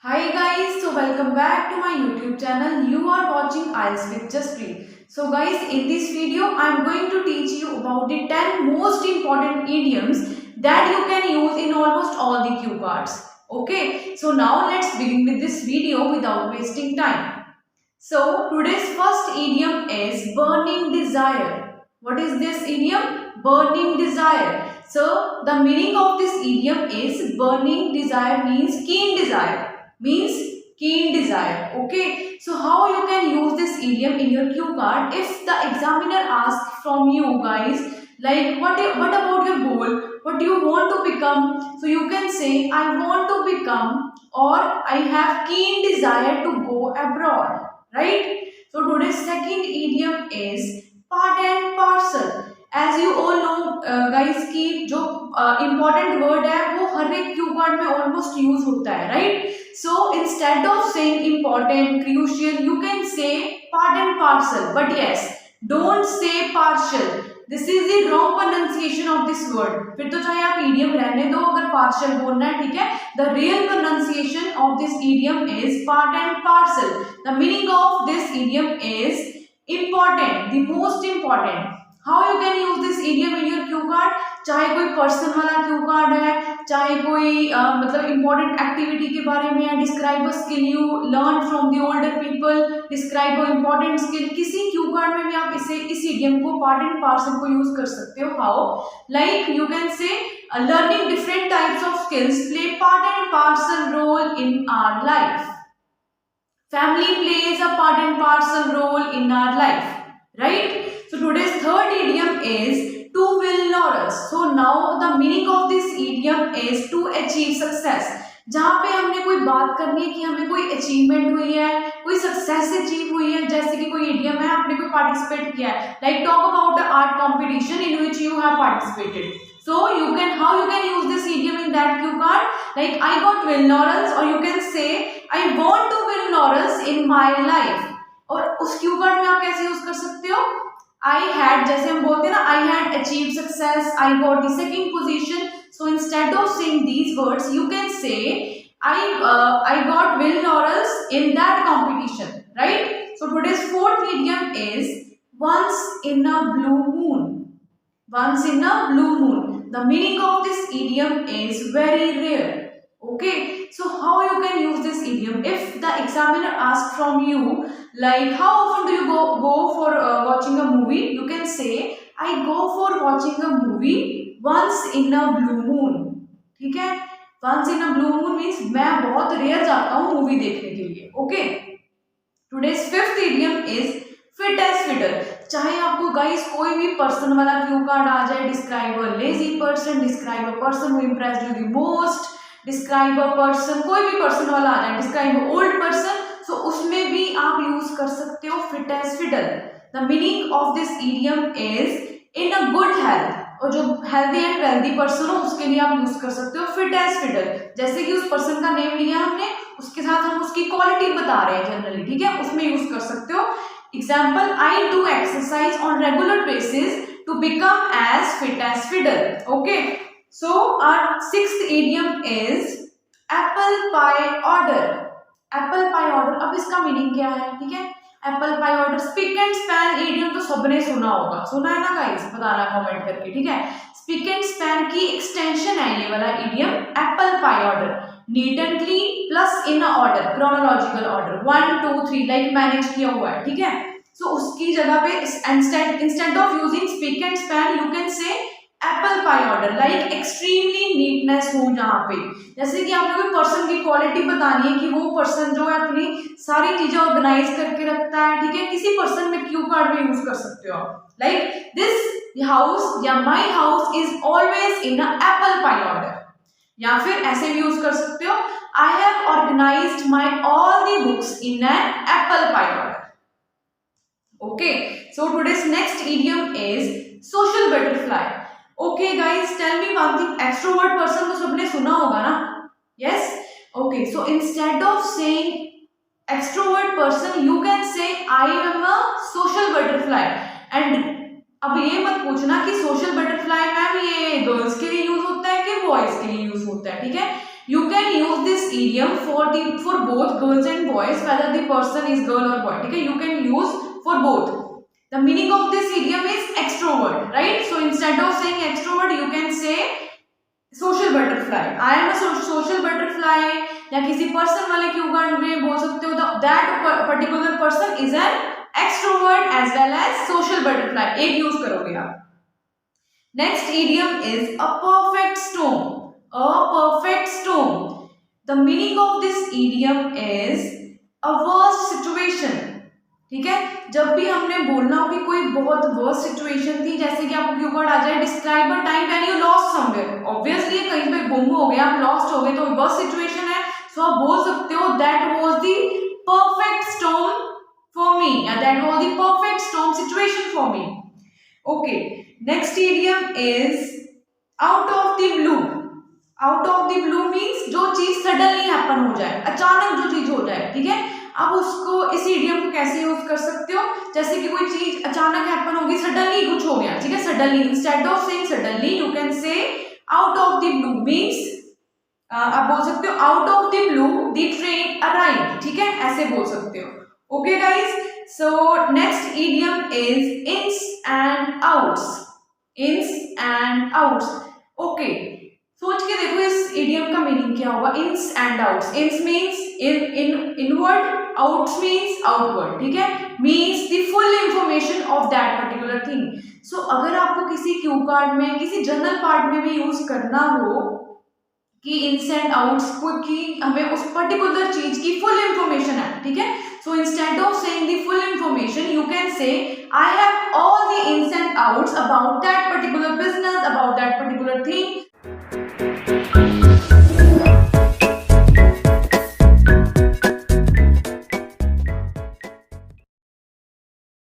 Hi guys, so welcome back to my YouTube channel. You are watching IELTS with Jaspreet. So guys, in this video I am going to teach you about the 10 most important idioms that you can use in almost all the cue cards. Okay, so now let's begin with this video without wasting time. So today's first idiom is burning desire. What is this idiom? Burning desire. So the meaning of this idiom is burning desire means keen desire. Okay, so how you can use this idiom in your cue card if the examiner asks from you guys like what about your goal, what do you want to become, so you can say I want to become or I have keen desire to go abroad, right? So today's second idiom is part and parcel. As you all know guys की जो important word है वो हर एक Q card में almost use होता है, right? So instead of saying important crucial you can say part and parcel, but yes don't say partial. This is the wrong pronunciation of this word. फिर तो चाहे आप ईडियम रहने दो अगर पार्शियल बोलना है, ठीक है. The real pronunciation of this idiom is part and parcel. The meaning of this idiom is important, the most important. How you can use this idiom in your cue card? चाहे कोई person वाला Q card है, चाहे कोई मतलब important activity के बारे में है, describe a skill you learn from the older people, describe a important skill, किसी क्यू कार्ड में भी आप इस इडियम को पार्ट एंड पार्सल को यूज कर सकते हो. How? Like you can say learning different types of skills play part and parcel role in our life. Family plays a part and parcel role in our life, right? So today's third idiom is to will laurels. So now the meaning of this idiom is to achieve success. जहाँ पे हमने कोई बात करनी है कि हमें कोई अचीवमेंट हुई है, कोई सक्सेस अचीव हुई है, जैसे कि कोई इडियम है आपने कोई पार्टिसिपेट किया है, like talk about the art competition in which you have participated. So how you can use this idiom in that cue card? Like I got win laurels, or you can say I want to win laurels in my life. और उस Q card में आप कैसे use कर सकते हो? I had, जैसे हम बोलते हैं ना, I had achieved success, I got the second position. So instead of saying these words, you can say I got win laurels in that competition, right? So today's fourth idiom is once in a blue moon. Once in a blue moon. The meaning of this idiom is very rare. Okay, so how you can use this idiom if the examiner asks from you like how often do you go for watching a movie, you can say I go for watching a movie once in a blue moon. ठीक है, once in a blue moon means मैं बहुत rare जाता हूँ movie देखने के लिए. Okay, today's fifth idiom is fit as fitter. चाहे आपको गाइस कोई भी पर्सन वाला क्यू कार्ड आ जाए, describe a lazy person, describe a person who impressed you the most, describe a person, कोई भी पर्सन वाला आ जाए, describe a old person, so उसमें भी आप यूज कर सकते हो fit as fitter. The meaning of this idiom is in a good health. और जो हेल्दी एंड वेल्दी पर्सन हो उसके लिए आप यूज कर सकते हो फिट एज फिटर. जैसे कि उस पर्सन का नेम लिया हमने, उसके साथ हम उसकी क्वालिटी बता रहे हैं जनरली, ठीक है, उसमें यूज कर सकते हो. Example, I do exercise on regular basis to become as fit as fiddle. Okay, so our sixth idiom is apple pie order. Apple pie order, अब इसका मीनिंग क्या है? ठीक है, Apple pie order, spick and span idiom तो सबने सुना होगा, सुना है ना गाइस? बताना कमेंट करके, ठीक है. स्पिक एंड स्पैन की एक्सटेंशन है ये वाला idiom Apple pie order. Neat and clean plus in order, chronological order 1 2 3 like manage किया हुआ है, ठीक है. सो उसकी जगह पे instead of using spick and span you can से Apple pie order, like extremely neatness हो जहाँ पे. जैसे कि आपने कोई पर्सन की क्वालिटी बतानी है कि वो पर्सन जो है अपनी सारी चीजें ऑर्गेनाइज करके रखता है, ठीक है, किसी पर्सन में क्यू कार्ड में यूज कर सकते हो आप. लाइक दिस हाउस या my house is always in a apple pie order. या फिर ऐसे भी यूज कर सकते हो I have organised my all the books in an apple pie order. Okay, so today's next idiom is social butterfly. Okay guys, tell me one thing, extrovert person तो सबने सुना होगा ना? Yes? Okay, so instead of saying extrovert person, you can say I am a social butterfly. And अब ये मत पूछना कि social butterfly मैम ये गर्ल्स के लिए यूज होता है कि बॉयज के लिए यूज होता है, ठीक है. You can use this idiom for both girls and boys, whether the person is girl or boy. ठीक है, you can use for both. The meaning of this idiom is extrovert, right? So instead of saying extrovert, you can say social butterfly. I am a social butterfly. या किसी person वाले Q card में बोल सकते हो that particular person is an extrovert as well as social butterfly. एक use करोगे आप. Next idiom is a perfect storm. A perfect storm. The meaning of this idiom is a worst situation. ठीक है, जब भी हमने बोलना हो कि कोई बहुत वर्स्ट सिचुएशन थी, जैसे कि आपको क्यू कार्ड आ जाए describe a time when you lost somewhere. Obviously कहीं पे गुम हो गए, आप लॉस्ट हो गए, तो वर्स्ट सिचुएशन है. सो आप बोल सकते हो that was the perfect storm for me, या that was the perfect storm situation for me. Okay, next idiom is out of the blue. Out of the blue means जो चीज सडनली हैपन हो जाए, अचानक जो चीज हो जाए. ठीक है, आप उसको इस इडियम को कैसे यूज कर सकते हो, जैसे कि कोई चीज अचानक हैपन होगी, सडनली कुछ हो गया. ठीक है, suddenly, instead of saying suddenly you can say out of the blue means आप बोल सकते हो out of the blue the train arrived. ठीक है, ऐसे बोल सकते हो. Okay guys, so next idiom is ins and outs. Ins and outs. Okay, सोच के देखो इस इडियम का मीनिंग क्या होगा. Ins and outs. Ins means inward, outs means outward. ठीक है, means the full information of that particular thing. So अगर आपको किसी क्यू कार्ड में किसी जनरल पार्ट में भी यूज करना हो कि इन्स एंड आउट्स को, कि हमें उस पर्टिकुलर चीज की फुल इंफॉर्मेशन है. ठीक है, so instead of saying the full information you can say I have all the ins and outs about that particular business, about that particular thing.